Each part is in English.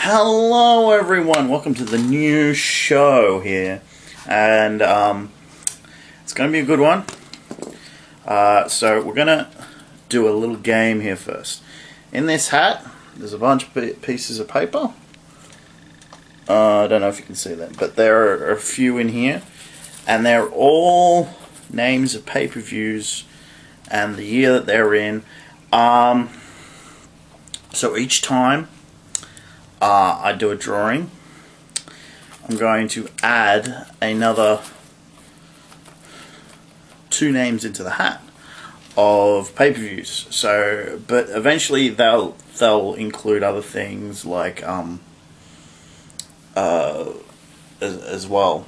Hello everyone, welcome to the new show here, and it's going to be a good one. So we're going to do a little game here first. In this hat, there's a bunch of pieces of paper. I don't know if you can see that, but there are a few in here, and they're all names of pay-per-views and the year that they're in. So each time I do a drawing, I'm going to add another 2 names into the hat of pay-per-views. So, but eventually they'll include other things like as well.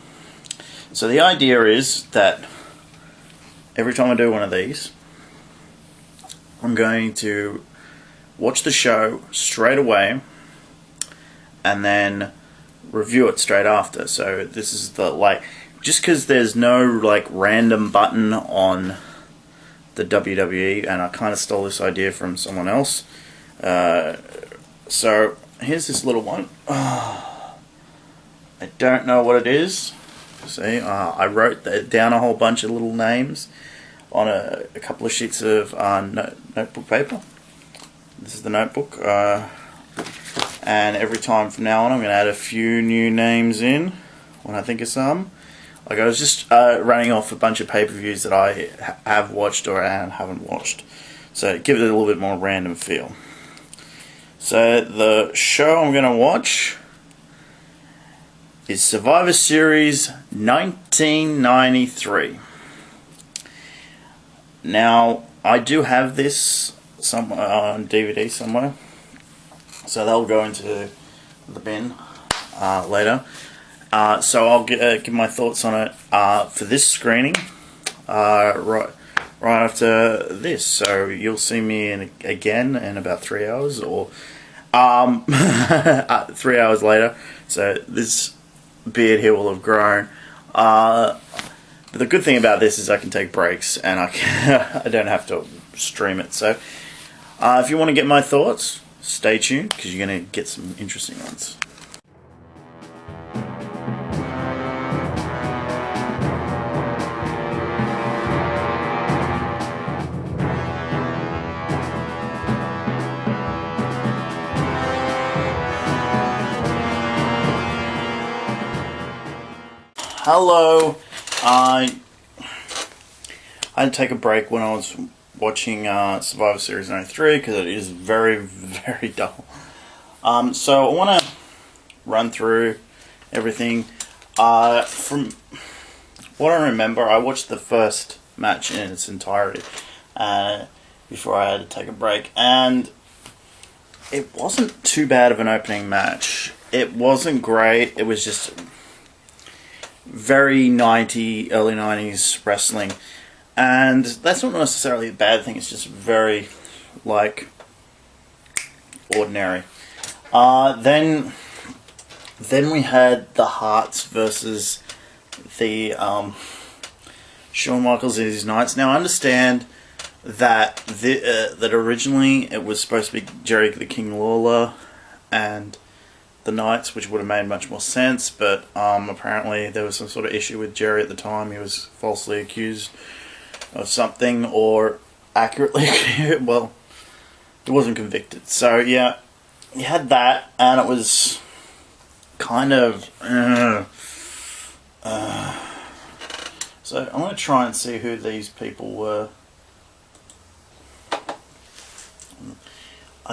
So the idea is that every time I do one of these, I'm going to watch the show straight away and then review it straight after. So this is the, just because there's no random button on the WWE, and I kind of stole this idea from someone else. So here's this little one. I don't know what it is. See, I wrote down a whole bunch of little names on a couple of sheets of notebook paper. This is the notebook. And every time from now on, I'm going to add a few new names in when I think of some. I was just running off a bunch of pay-per-views that I have watched or haven't watched. So give it a little bit more random feel. So the show I'm going to watch is Survivor Series 1993. Now, I do have this on DVD somewhere, so they'll go into the bin later. So I'll give my thoughts on it for this screening right after this. So you'll see me again in about 3 hours, or 3 hours later. So this beard here will have grown. But the good thing about this is I can take breaks, and I don't have to stream it. So if you want to get my thoughts, stay tuned, because you're going to get some interesting ones. Hello. I had to take a break when I was watching Survivor Series 93 because it is very, very dull. So I want to run through everything. From what I remember, I watched the first match in its entirety before I had to take a break, and it wasn't too bad of an opening match. It wasn't great. It was just very early 90s wrestling. And that's not necessarily a bad thing, it's just very, ordinary. Then we had the Hearts versus the Shawn Michaels and his Knights. Now I understand that that originally it was supposed to be Jerry the King Lawler and the Knights, which would have made much more sense, but apparently there was some sort of issue with Jerry at the time. He was falsely accused of something, or accurately, well, he wasn't convicted. So yeah, you had that, and it was kind of so I'm going to try and see who these people were,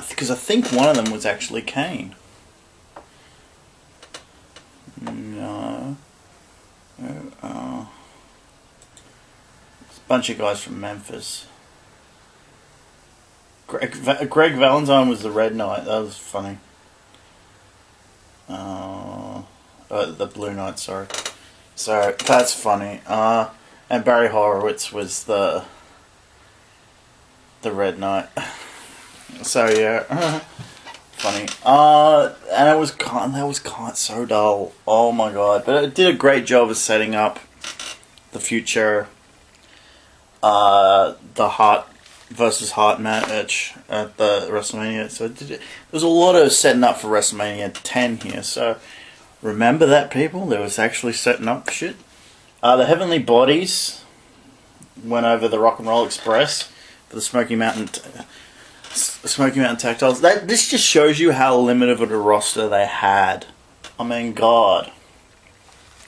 because I think one of them was actually Kane. No. It's a bunch of guys from Memphis. Greg Valentine was the Red Knight. That was funny. The Blue Knight, sorry. So that's funny. And Barry Horowitz was the Red Knight. So yeah. Funny. And that was so dull. Oh my god. But it did a great job of setting up the future, the Hart versus Hart match at the WrestleMania. So there was a lot of setting up for WrestleMania 10 here. So remember that, people. There was actually setting up shit. The Heavenly Bodies went over the Rock and Roll Express for the Smoky Mountain Tactiles. This just shows you how limited of a roster they had. I mean, God.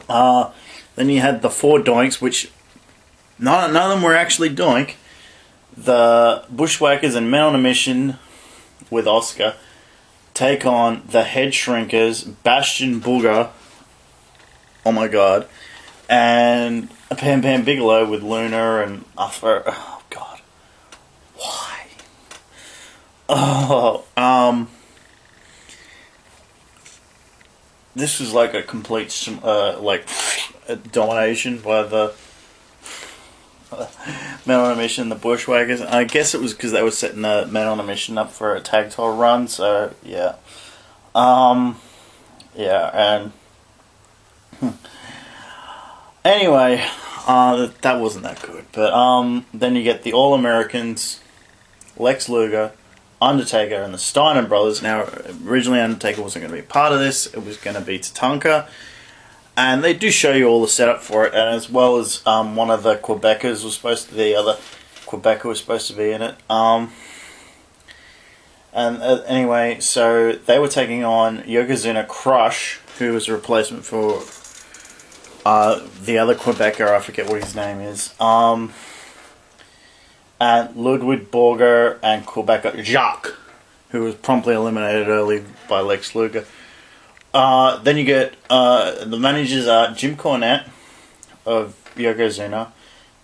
Then you had the 4 Doinks, which none of them were actually Doink. The Bushwhackers and Men on a Mission with Oscar take on the Head Shrinkers, Bastion Booger, oh my God, and Pam Pam Bigelow with Luna and Afro. Oh God, why? This was like a complete domination by the Men on a Mission, the Bushwhackers. I guess it was because they were setting the Men on a Mission up for a tag title run. So yeah, and anyway, that wasn't that good. But then you get the All Americans, Lex Luger, Undertaker, and the Steiner brothers. Now, originally Undertaker wasn't going to be part of this. It was going to be Tatanka. And they do show you all the setup for it, and as well as one of the Quebecers was supposed to be, the other Quebecer was supposed to be in it. Anyway, so they were taking on Yokozuna Crush, who was a replacement for the other Quebecer, I forget what his name is. And Ludwig Borger and Quebecer Jacques, who was promptly eliminated early by Lex Luger. Then you get the managers are Jim Cornette of Yokozuna,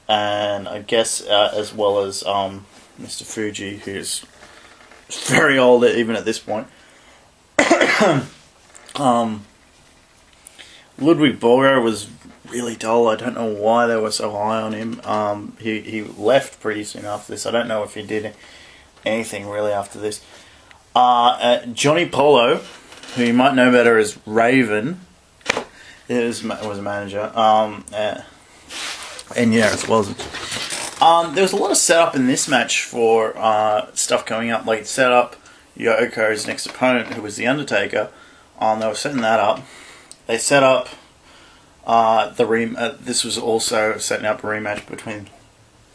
and I guess as well as Mr. Fuji, who's very old even at this point. Ludwig Borger was really dull. I don't know why they were so high on him. He left pretty soon after this. I don't know if he did anything really after this. Johnny Polo, who you might know better as Raven, was a manager. And yeah, as well as there was a lot of setup in this match for stuff coming up. Like, it set up Yoko's next opponent, who was The Undertaker. They were setting that up. They set up this was also setting up a rematch between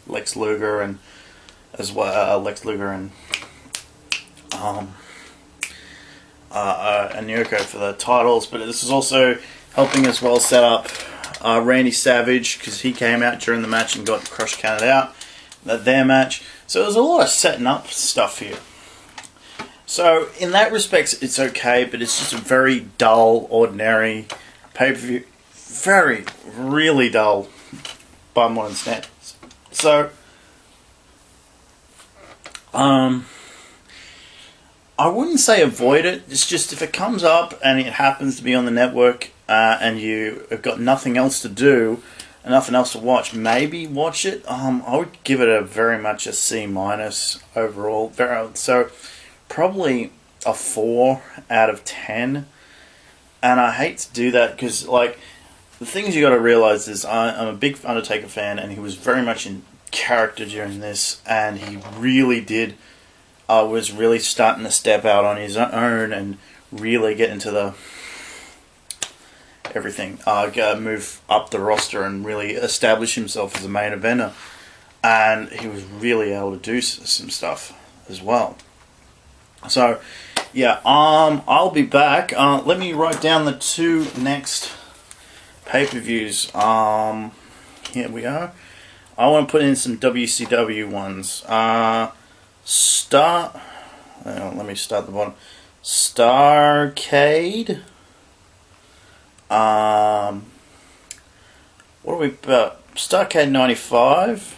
Lex Luger and Yoko for the titles, but this is also helping as well set up Randy Savage, because he came out during the match and got Crush counted out, their match. So there's a lot of setting up stuff here. So in that respect, it's okay, but it's just a very dull, ordinary pay-per-view. Really dull by modern standards. So I wouldn't say avoid it. It's just if it comes up and it happens to be on the network and you have got nothing else to do and nothing else to watch, maybe watch it. I would give it very much a C- overall. So probably a 4 out of 10. And I hate to do that because, like, the things you got to realize is I'm a big Undertaker fan, and he was very much in character during this, and he really did. Was really starting to step out on his own and really get into the everything. Move up the roster and really establish himself as a main eventer. And he was really able to do some stuff as well. So, yeah, I'll be back. Let me write down the 2 next pay-per-views. Here we go. I want to put in some WCW ones. Let me start at the bottom. Starcade. What are we about? Starcade 95.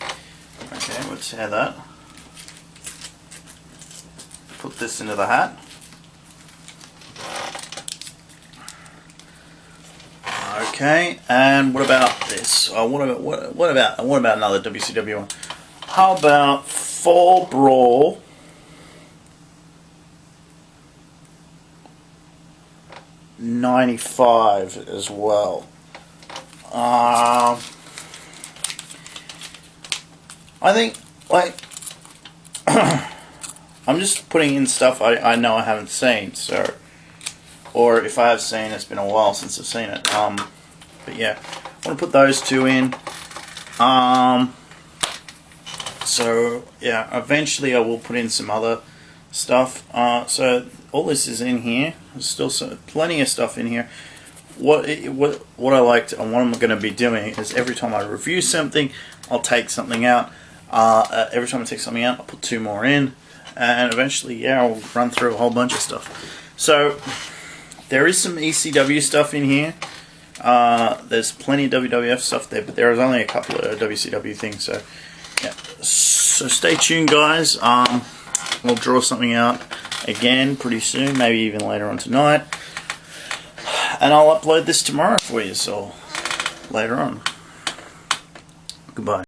Okay, let's have that. Put this into the hat. Okay, and what about this? What about another WCW one? How about Fall Brawl 95 as well? I think like, I'm just putting in stuff I know I haven't seen, so, or if I have seen, it's been a while since I've seen it. But yeah, I want to put those two in. So yeah, eventually I will put in some other stuff. So all this is in here. There's still plenty of stuff in here. What I liked and what I'm going to be doing is every time I review something, I'll take something out. Every time I take something out, I'll put two more in, and eventually, yeah, I'll run through a whole bunch of stuff. So there is some ECW stuff in here. There's plenty of WWF stuff there, but there is only a couple of WCW things. So yeah, so stay tuned, guys. We'll draw something out again pretty soon, maybe even later on tonight. And I'll upload this tomorrow for you, so later on. Goodbye.